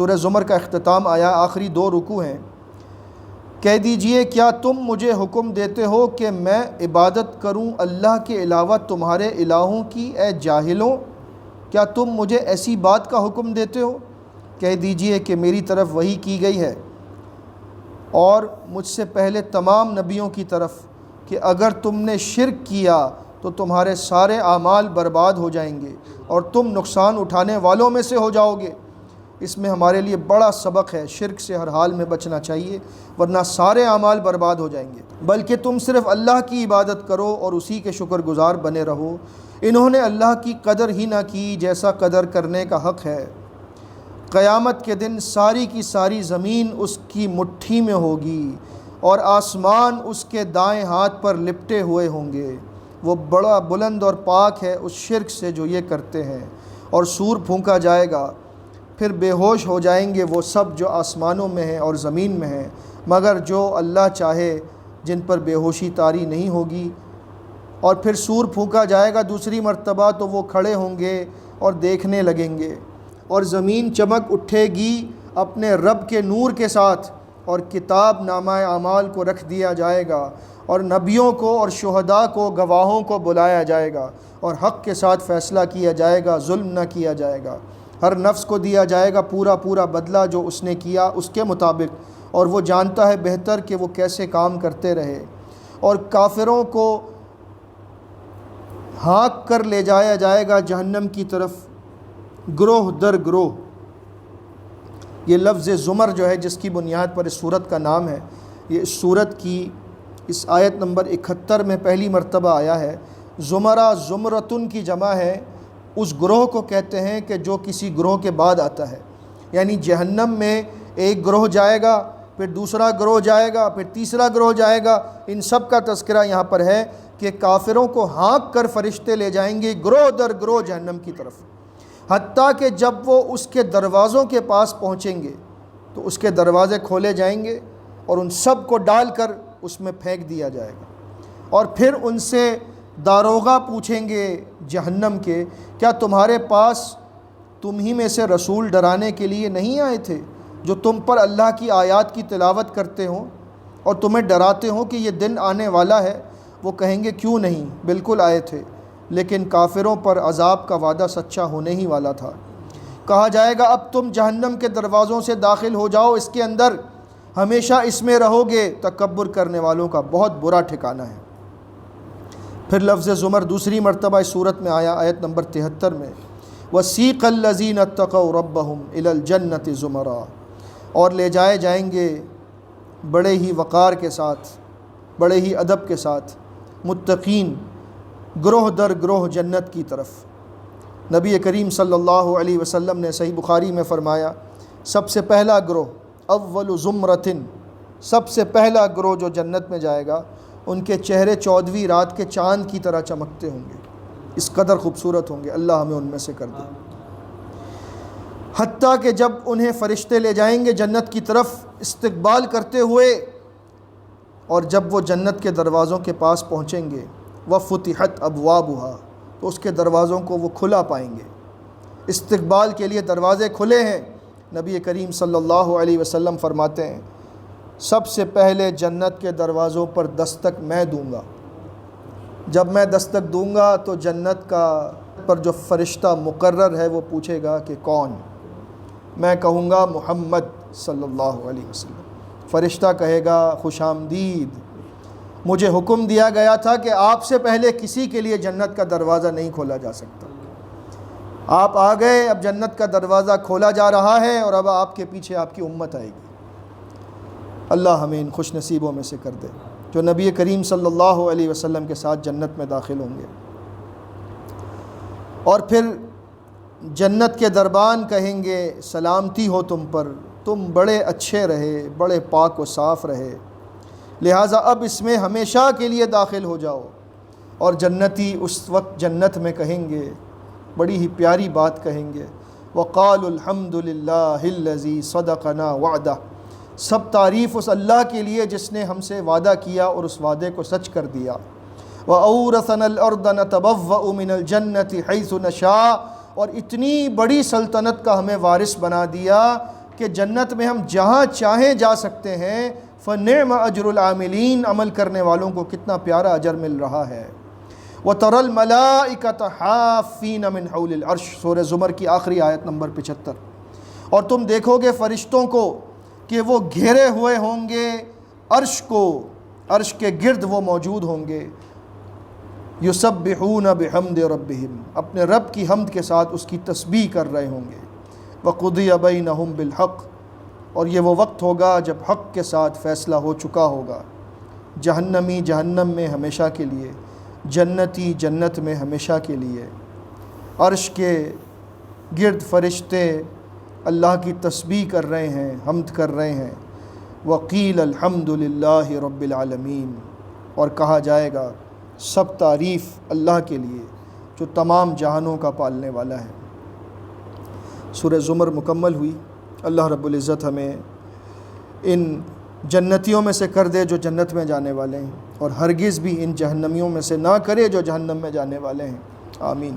سورہ زمر کا اختتام آیا، آخری 2 رکوع ہیں۔ کہہ دیجئے کیا تم مجھے حکم دیتے ہو کہ میں عبادت کروں اللہ کے علاوہ تمہارے الہوں کی؟ اے جاہلوں، کیا تم مجھے ایسی بات کا حکم دیتے ہو؟ کہہ دیجئے کہ میری طرف وحی کی گئی ہے اور مجھ سے پہلے تمام نبیوں کی طرف کہ اگر تم نے شرک کیا تو تمہارے سارے اعمال برباد ہو جائیں گے اور تم نقصان اٹھانے والوں میں سے ہو جاؤ گے۔ اس میں ہمارے لیے بڑا سبق ہے، شرک سے ہر حال میں بچنا چاہیے ورنہ سارے اعمال برباد ہو جائیں گے۔ بلکہ تم صرف اللہ کی عبادت کرو اور اسی کے شکر گزار بنے رہو۔ انہوں نے اللہ کی قدر ہی نہ کی جیسا قدر کرنے کا حق ہے۔ قیامت کے دن ساری کی ساری زمین اس کی مٹھی میں ہوگی اور آسمان اس کے دائیں ہاتھ پر لپٹے ہوئے ہوں گے۔ وہ بڑا بلند اور پاک ہے اس شرک سے جو یہ کرتے ہیں۔ اور سور پھونکا جائے گا، پھر بے ہوش ہو جائیں گے وہ سب جو آسمانوں میں ہیں اور زمین میں ہیں، مگر جو اللہ چاہے جن پر بے ہوشی طاری نہیں ہوگی۔ اور پھر سور پھونکا جائے گا دوسری مرتبہ تو وہ کھڑے ہوں گے اور دیکھنے لگیں گے، اور زمین چمک اٹھے گی اپنے رب کے نور کے ساتھ، اور کتاب نامہ اعمال کو رکھ دیا جائے گا، اور نبیوں کو اور شہداء کو گواہوں کو بلایا جائے گا، اور حق کے ساتھ فیصلہ کیا جائے گا، ظلم نہ کیا جائے گا۔ ہر نفس کو دیا جائے گا پورا پورا بدلہ جو اس نے کیا اس کے مطابق، اور وہ جانتا ہے بہتر کہ وہ کیسے کام کرتے رہے۔ اور کافروں کو ہانک کر لے جایا جائے گا جہنم کی طرف گروہ در گروہ۔ یہ لفظ زمر جو ہے جس کی بنیاد پر اس سورت کا نام ہے، یہ اس سورت کی اس آیت نمبر 71 میں پہلی مرتبہ آیا ہے۔ زمرہ زمرتن کی جمع ہے، اس گروہ کو کہتے ہیں کہ جو کسی گروہ کے بعد آتا ہے، یعنی جہنم میں ایک گروہ جائے گا، پھر دوسرا گروہ جائے گا، پھر تیسرا گروہ جائے گا۔ ان سب کا تذکرہ یہاں پر ہے کہ کافروں کو ہانک کر فرشتے لے جائیں گے گروہ در گروہ جہنم کی طرف، حتیٰ کہ جب وہ اس کے دروازوں کے پاس پہنچیں گے تو اس کے دروازے کھولے جائیں گے اور ان سب کو ڈال کر اس میں پھینک دیا جائے گا۔ اور پھر ان سے داروغہ پوچھیں گے جہنم کے، کیا تمہارے پاس تم ہی میں سے رسول ڈرانے کے لیے نہیں آئے تھے جو تم پر اللہ کی آیات کی تلاوت کرتے ہوں اور تمہیں ڈراتے ہوں کہ یہ دن آنے والا ہے؟ وہ کہیں گے کیوں نہیں، بالکل آئے تھے، لیکن کافروں پر عذاب کا وعدہ سچا ہونے ہی والا تھا۔ کہا جائے گا اب تم جہنم کے دروازوں سے داخل ہو جاؤ، اس کے اندر ہمیشہ اس میں رہو گے، تکبر کرنے والوں کا بہت برا ٹھکانہ ہے۔ پھر لفظ زمر دوسری مرتبہ اس صورت میں آیا آیت نمبر 73 میں، وَسِيقَ الَّذِينَ اتَّقَوْا رَبَّهُمْ إِلَى الْجَنَّةِ زُمَرًا، اور لے جائے جائیں گے بڑے ہی وقار کے ساتھ، بڑے ہی ادب کے ساتھ متقین گروہ در گروہ جنت کی طرف۔ نبی کریم صلی اللہ علیہ وسلم نے صحیح بخاری میں فرمایا، سب سے پہلا گروہ اول زمرتن، سب سے پہلا گروہ جو جنت میں جائے گا، ان کے چہرے 14ویں رات کے چاند کی طرح چمکتے ہوں گے، اس قدر خوبصورت ہوں گے، اللہ ہمیں ان میں سے کر دے۔ حتیٰ کہ جب انہیں فرشتے لے جائیں گے جنت کی طرف استقبال کرتے ہوئے، اور جب وہ جنت کے دروازوں کے پاس پہنچیں گے، وَفُتِحَتْ أَبْوَابُهَا، تو اس کے دروازوں کو وہ کھلا پائیں گے، استقبال کے لیے دروازے کھلے ہیں۔ نبی کریم صلی اللہ علیہ وسلم فرماتے ہیں، سب سے پہلے جنت کے دروازوں پر دستک میں دوں گا۔ جب میں دستک دوں گا تو جنت کا پر جو فرشتہ مقرر ہے وہ پوچھے گا کہ کون؟ میں کہوں گا محمد صلی اللہ علیہ وسلم۔ فرشتہ کہے گا خوش آمدید، مجھے حکم دیا گیا تھا کہ آپ سے پہلے کسی کے لیے جنت کا دروازہ نہیں کھولا جا سکتا۔ آپ آ گئے، اب جنت کا دروازہ کھولا جا رہا ہے اور اب آپ کے پیچھے آپ کی امت آئے گی۔ اللہ ہمیں ان خوش نصیبوں میں سے کر دے جو نبی کریم صلی اللہ علیہ وسلم کے ساتھ جنت میں داخل ہوں گے۔ اور پھر جنت کے دربان کہیں گے سلامتی ہو تم پر، تم بڑے اچھے رہے، بڑے پاک و صاف رہے، لہٰذا اب اس میں ہمیشہ کے لیے داخل ہو جاؤ۔ اور جنتی اس وقت جنت میں کہیں گے، بڑی ہی پیاری بات کہیں گے، وَقَالُوا الْحَمْدُ لِلَّهِ الَّذِي صَدَقَنَا وَعْدَهُ، سب تعریف اس اللہ کے لیے جس نے ہم سے وعدہ کیا اور اس وعدے کو سچ کر دیا۔ وَأَوْرَثَنَا الْأَرْضَ نَتَبَوَّأُ مِنَ الْجَنَّةِ حَيْثُ نَشَاءُ، اور اتنی بڑی سلطنت کا ہمیں وارث بنا دیا کہ جنت میں ہم جہاں چاہیں جا سکتے ہیں، فنعم اجر العاملین، عمل کرنے والوں کو کتنا پیارا اجر مل رہا ہے۔ وَتَرَى الْمَلَائِكَةَ حَافِّينَ مِنْ حَوْلِ الْعَرْشِ، سورہ زمر کی آخری آیت نمبر 75۔ اور تم دیکھو گے فرشتوں کو کہ وہ گھیرے ہوئے ہوں گے عرش کو، عرش کے گرد وہ موجود ہوں گے۔ یسبحون بحمد ربہم، اپنے رب کی حمد کے ساتھ اس کی تسبیح کر رہے ہوں گے۔ وقضی بینہم بالحق، اور یہ وہ وقت ہوگا جب حق کے ساتھ فیصلہ ہو چکا ہوگا۔ جہنمی جہنم میں ہمیشہ کے لیے، جنتی جنت میں ہمیشہ کے لیے۔ عرش کے گرد فرشتے اللہ کی تسبیح کر رہے ہیں، حمد کر رہے ہیں۔ وقیل الحمد للہ رب العالمین، اور کہا جائے گا سب تعریف اللہ کے لیے جو تمام جہانوں کا پالنے والا ہے۔ سورہ زمر مکمل ہوئی۔ اللہ رب العزت ہمیں ان جنتیوں میں سے کر دے جو جنت میں جانے والے ہیں، اور ہرگز بھی ان جہنمیوں میں سے نہ کرے جو جہنم میں جانے والے ہیں۔ آمین۔